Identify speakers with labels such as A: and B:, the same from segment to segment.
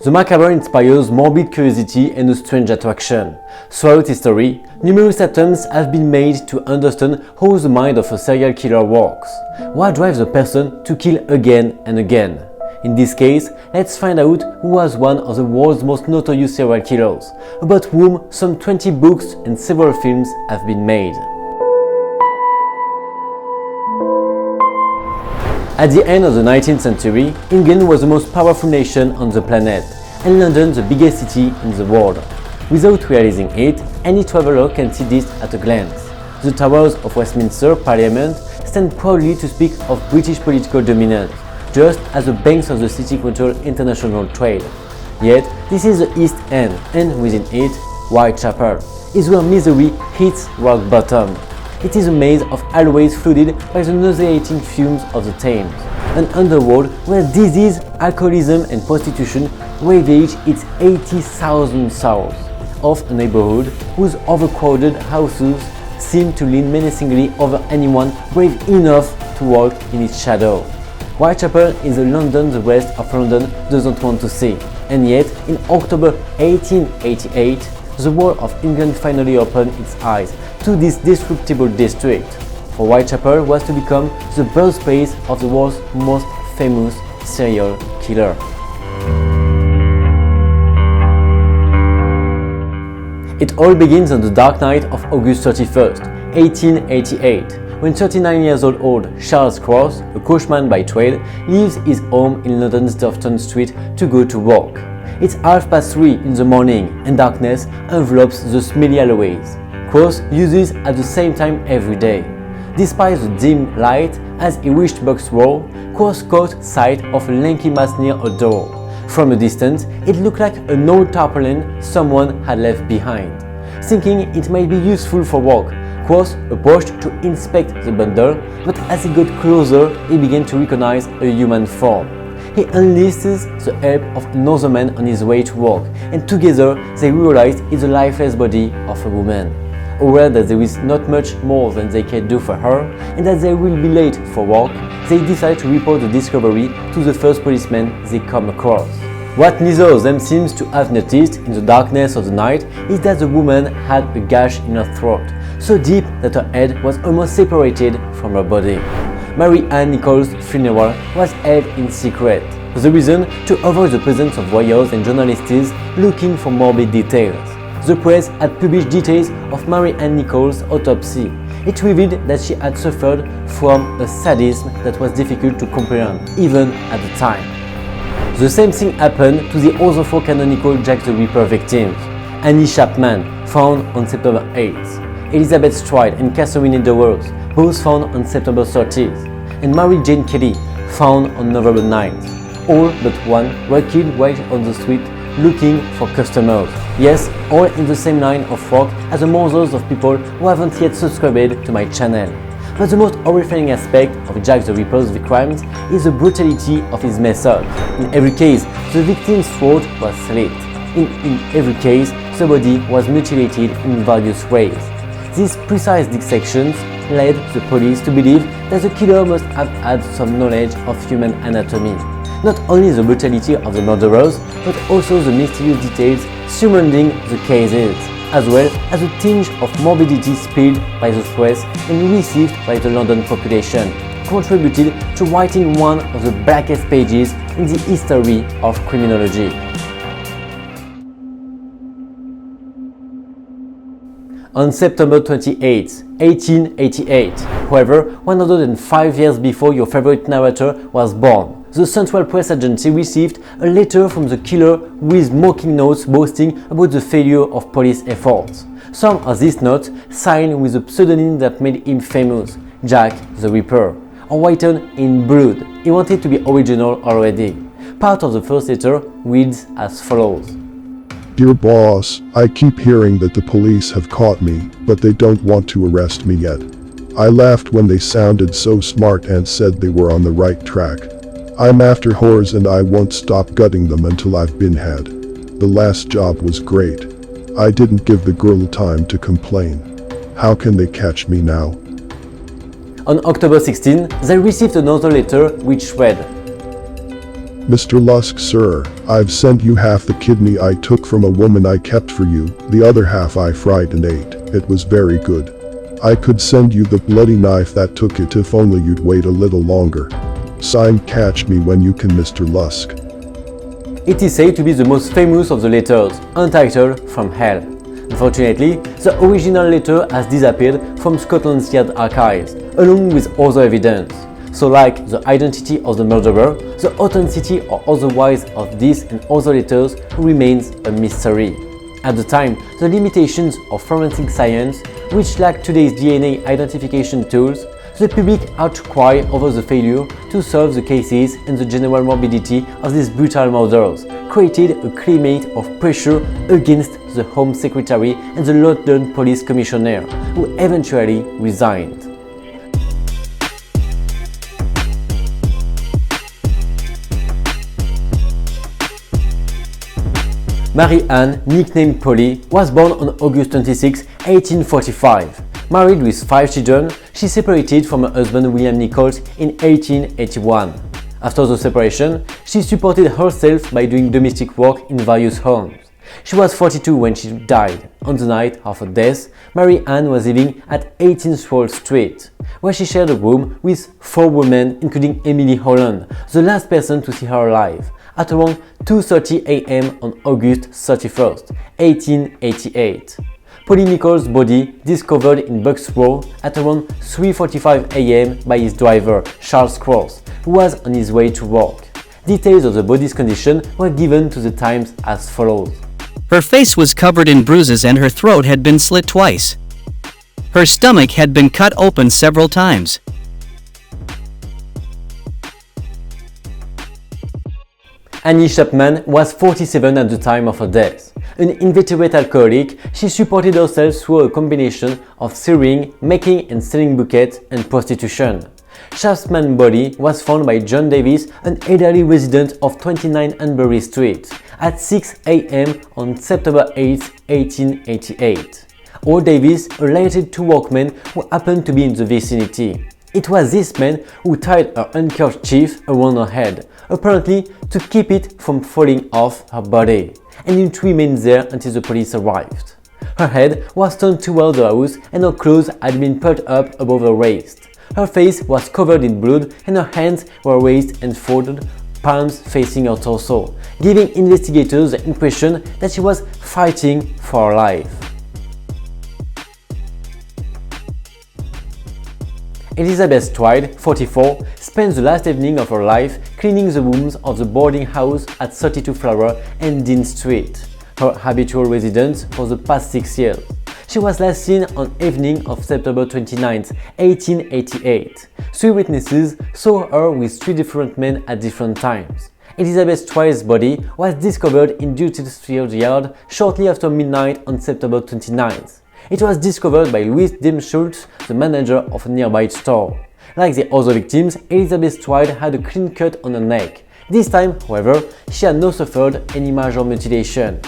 A: The macabre inspires morbid curiosity and a strange attraction. Throughout history, numerous attempts have been made to understand how the mind of a serial killer works. What drives a person to kill again and again? In this case, let's find out who was one of the world's most notorious serial killers, about whom some 20 books and several films have been made. At the end of the 19th century, England was the most powerful nation on the planet, and London the biggest city in the world. Without realizing it, any traveller can see this at a glance. The towers of Westminster Parliament stand proudly to speak of British political dominance, just as the banks of the city control international trade. Yet, this is the East End, and within it, Whitechapel is where misery hits rock bottom. It is a maze of alleyways flooded by the nauseating fumes of the Thames, an underworld where disease, alcoholism and prostitution ravage its 80,000 souls, of a neighborhood whose overcrowded houses seem to lean menacingly over anyone brave enough to walk in its shadow. Whitechapel is a London the rest of London doesn't want to see, and yet in October 1888, the world of England finally opened its eyes to this disreputable district, for Whitechapel was to become the birthplace of the world's most famous serial killer. It all begins on the dark night of August 31st, 1888, when 39-year-old Charles Cross, a coachman by trade, leaves his home in London's Dufton Street to go to work. It's 3:30 in the morning and darkness envelops the smelly alleyways. Cross uses at the same time every day. Despite the dim light, as he reached Box Row, Cross caught sight of a lanky mass near a door. From a distance, it looked like an old tarpaulin someone had left behind. Thinking it might be useful for work, Cross approached to inspect the bundle, but as he got closer, he began to recognize a human form. He enlists the help of another man on his way to work, and together they realize it's the lifeless body of a woman. Aware that there is not much more than they can do for her, and that they will be late for work, they decide to report the discovery to the first policeman they come across. What neither of them seems to have noticed in the darkness of the night is that the woman had a gash in her throat, so deep that her head was almost separated from her body. Mary Ann Nichols' funeral was held in secret. The reason? To avoid the presence of voyeurs and journalists looking for morbid details. The press had published details of Mary Ann Nichols' autopsy. It revealed that she had suffered from a sadism that was difficult to comprehend, even at the time. The same thing happened to the other 4 canonical Jack the Ripper victims. Annie Chapman, found on September 8th. Elizabeth Stride and Catherine Edwards, both found on September 30th. And Mary Jane Kelly, found on November 9th. All but one were killed while on the street looking for customers. Yes, all in the same line of work as the mothers of people who haven't yet subscribed to my channel. But the most horrifying aspect of Jack the Ripper's crimes is the brutality of his method. In every case, the victim's throat was slit. In every case, the body was mutilated in various ways. These precise dissections led the police to believe that the killer must have had some knowledge of human anatomy. Not only the brutality of the murderers, but also the mysterious details surrounding the cases, as well as a tinge of morbidity spilled by the press and received by the London population, contributed to writing one of the blackest pages in the history of criminology. On September 28, 1888, however, 105 years before your favorite narrator was born, the Central Press Agency received a letter from the killer with mocking notes boasting about the failure of police efforts. Some of these notes signed with a pseudonym that made him famous, Jack the Ripper, or written in blood. He wanted to be original already. Part of the first letter reads as follows.
B: Dear boss, I keep hearing that the police have caught me, but they don't want to arrest me yet. I laughed when they sounded so smart and said they were on the right track. I'm after whores and I won't stop gutting them until I've been had. The last job was great. I didn't give the girl time to complain. How can they catch me now?
A: On October 16, they received another letter which read,
B: Mr. Lusk, sir, I've sent you half the kidney I took from a woman I kept for you, the other half I fried and ate. It was very good. I could send you the bloody knife that took it if only you'd wait a little longer. Signed, Catch Me When You Can, Mr. Lusk.
A: It is said to be the most famous of the letters, untitled From Hell. Unfortunately, the original letter has disappeared from Scotland Yard archives, along with other evidence. So like the identity of the murderer, the authenticity or otherwise of this and other letters remains a mystery. At the time, the limitations of forensic science, which lacked today's DNA identification tools, the public outcry over the failure to solve the cases and the general morbidity of these brutal murders created a climate of pressure against the Home Secretary and the London Police Commissioner, who eventually resigned. Mary Ann, nicknamed Polly, was born on August 26, 1845. Married with 5 children, she separated from her husband William Nichols in 1881. After the separation, she supported herself by doing domestic work in various homes. She was 42 when she died. On the night of her death, Mary Ann was living at 18 Swall Street, where she shared a room with 4 women, including Emily Holland, the last person to see her alive, at around 2:30 a.m. on August 31, 1888. Polly Nichols' body discovered in Bucks Row at around 3:45 a.m. by his driver, Charles Cross, who was on his way to work. Details of the body's condition were given to the Times as follows.
C: Her face was covered in bruises and her throat had been slit twice. Her stomach had been cut open several times.
A: Annie Chapman was 47 at the time of her death. An inveterate alcoholic, she supported herself through a combination of sewing, making and selling bouquets, and prostitution. Chapman's body was found by John Davis, an elderly resident of 29 Hanbury Street, at 6 a.m. on September 8, 1888. All Davis alerted 2 workmen who happened to be in the vicinity. It was this man who tied her handkerchief around her head, apparently to keep it from falling off her body, and it remained there until the police arrived. Her head was turned toward the house and her clothes had been pulled up above her waist. Her face was covered in blood and her hands were raised and folded, palms facing her torso, giving investigators the impression that she was fighting for her life. Elizabeth Stride, 44, spent the last evening of her life cleaning the rooms of the boarding house at 32 Flower and Dean Street, her habitual residence for the past 6 years. She was last seen on evening of September 29, 1888. 3 witnesses saw her with 3 different men at different times. Elizabeth Stride's body was discovered in Dutchfield Yard shortly after midnight on September 29. It was discovered by Louis Schultz, the manager of a nearby store. Like the other victims, Elizabeth Stride had a clean cut on her neck. This time, however, she had not suffered any major mutilation.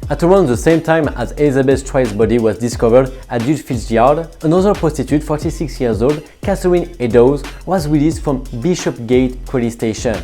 A: At around the same time as Elizabeth Stride's body was discovered at Dutchfield Yard, another prostitute, 46 years old, Catherine Eddowes, was released from Bishopgate Police Station.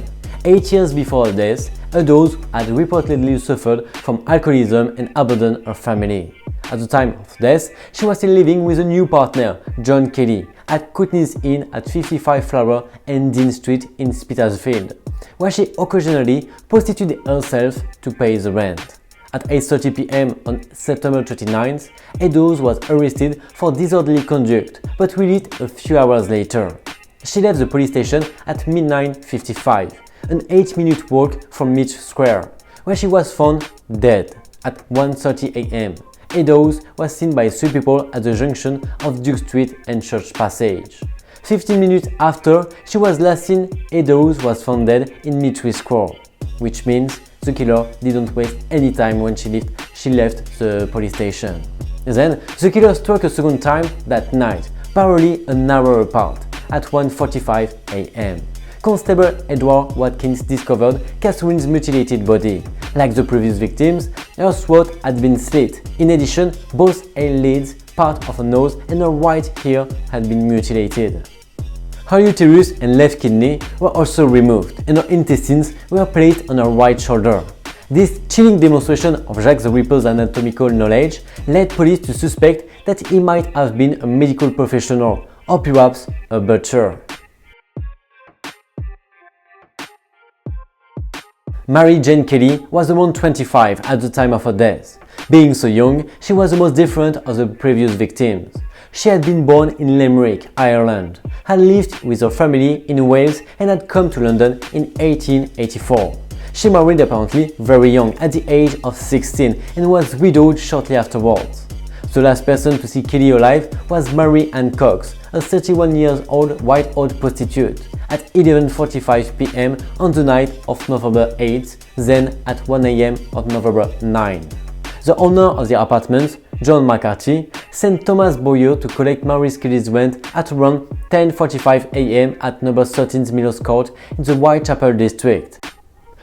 A: 8 years before her death, Eddowes had reportedly suffered from alcoholism and abandoned her family. At the time of death, she was still living with a new partner, John Kelly, at Courtney's Inn at 55 Flower and Dean Street in Spitalfield, where she occasionally prostituted herself to pay the rent. At 8:30 p.m. on September 29th, Eddowes was arrested for disorderly conduct, but released a few hours later. She left the police station at midnight 55, an 8-minute walk from Mitch Square, where she was found dead at 1:30 a.m. Eddowes was seen by 3 people at the junction of Duke Street and Church Passage. 15 minutes after she was last seen, Eddowes was found dead in Mitchell Square, which means the killer didn't waste any time when she left the police station. Then, the killer struck a second time that night, barely an hour apart, at 1:45 a.m. Constable Edward Watkins discovered Catherine's mutilated body. Like the previous victims, her throat had been slit. In addition, both eyelids, part of her nose and her right ear had been mutilated. Her uterus and left kidney were also removed, and her intestines were placed on her right shoulder. This chilling demonstration of Jack the Ripper's anatomical knowledge led police to suspect that he might have been a medical professional, or perhaps a butcher. Mary Jane Kelly was around 25 at the time of her death. Being so young, she was the most different of the previous victims. She had been born in Limerick, Ireland, had lived with her family in Wales and had come to London in 1884. She married apparently very young, at the age of 16, and was widowed shortly afterwards. The last person to see Kelly alive was Mary Ann Cox, a 31-year-old white-haired prostitute, at 11:45 p.m. on the night of November 8, then at 1 a.m. on November 9. The owner of the apartment, John McCarthy, sent Thomas Boyer to collect Mary Kelly's rent at around 10:45 a.m. at number 13 Miller's Court in the Whitechapel district.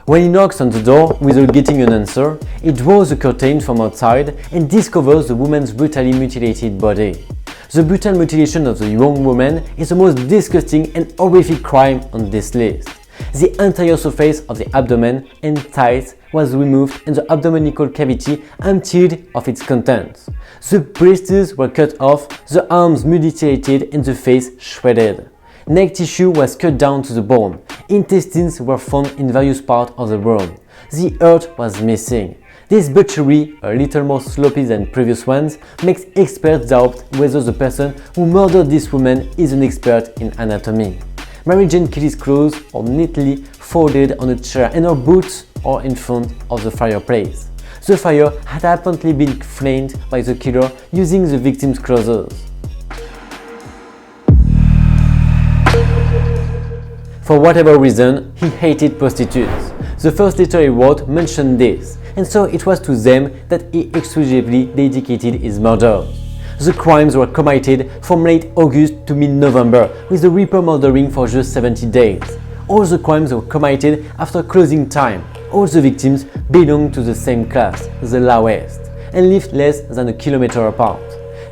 A: When he knocks on the door without getting an answer, he draws the curtain from outside and discovers the woman's brutally mutilated body. The brutal mutilation of the young woman is the most disgusting and horrific crime on this list. The entire surface of the abdomen and thighs was removed and the abdominical cavity emptied of its contents. The breasts were cut off, the arms mutilated and the face shredded. Neck tissue was cut down to the bone. Intestines were found in various parts of the room. The heart was missing. This butchery, a little more sloppy than previous ones, makes experts doubt whether the person who murdered this woman is an expert in anatomy. Mary Jane Kelly's clothes are neatly folded on a chair and her boots are in front of the fireplace. The fire had apparently been flamed by the killer using the victim's clothes. For whatever reason, he hated prostitutes. The first letter he wrote mentioned this, and so it was to them that he exclusively dedicated his murders. The crimes were committed from late August to mid-November, with the Ripper murdering for just 70 days. All the crimes were committed after closing time. All the victims belonged to the same class, the lowest, and lived less than a kilometer apart.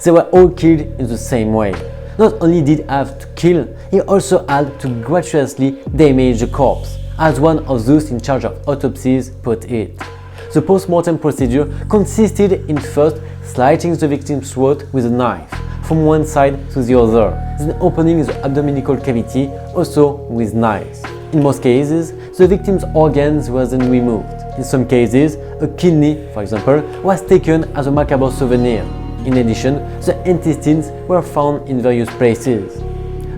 A: They were all killed in the same way. Not only did he have to kill, he also had to gratuitously damage the corpse, as one of those in charge of autopsies put it. The post-mortem procedure consisted in first slitting the victim's throat with a knife from one side to the other, then opening the abdominical cavity also with knives. In most cases, the victim's organs were then removed. In some cases, a kidney, for example, was taken as a macabre souvenir. In addition, the intestines were found in various places.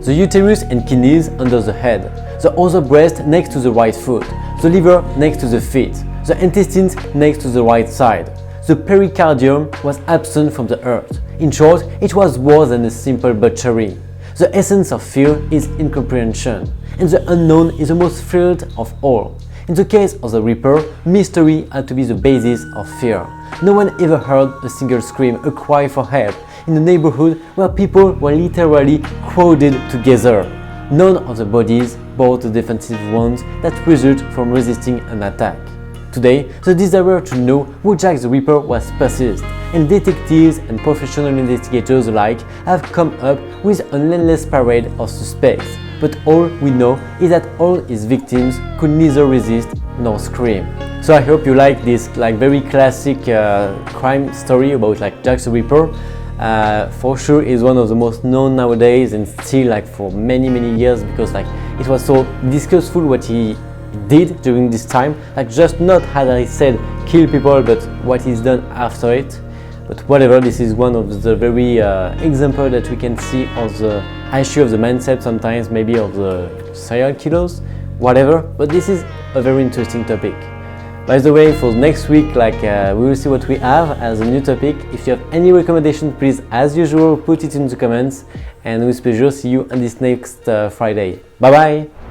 A: The uterus and kidneys under the head, the other breast next to the right foot, the liver next to the feet, the intestines next to the right side. The pericardium was absent from the earth. In short, it was worse than a simple butchery. The essence of fear is incomprehension, and the unknown is the most feared of all. In the case of the Ripper, mystery had to be the basis of fear. No one ever heard a single scream, a cry for help, in a neighborhood where people were literally crowded together. None of the bodies bore the defensive wounds that result from resisting an attack. Today, the desire to know who Jack the Ripper was persists, and detectives and professional investigators alike have come up with an endless parade of suspects. But all we know is that all his victims could neither resist nor scream. So I hope you like this very classic crime story about Jack the Ripper. For sure is one of the most known nowadays, and still for many years, because it was so disgustful what he did during this time, just not, as I said, kill people, but what he's done after it. But whatever, this is one of the very example that we can see of the issue of the mindset, sometimes maybe of the serial killers, whatever. But this is a very interesting topic. By the way, for next week, we will see what we have as a new topic. If you have any recommendations, please, as usual, put it in the comments, and with pleasure, see you on this next Friday. Bye bye!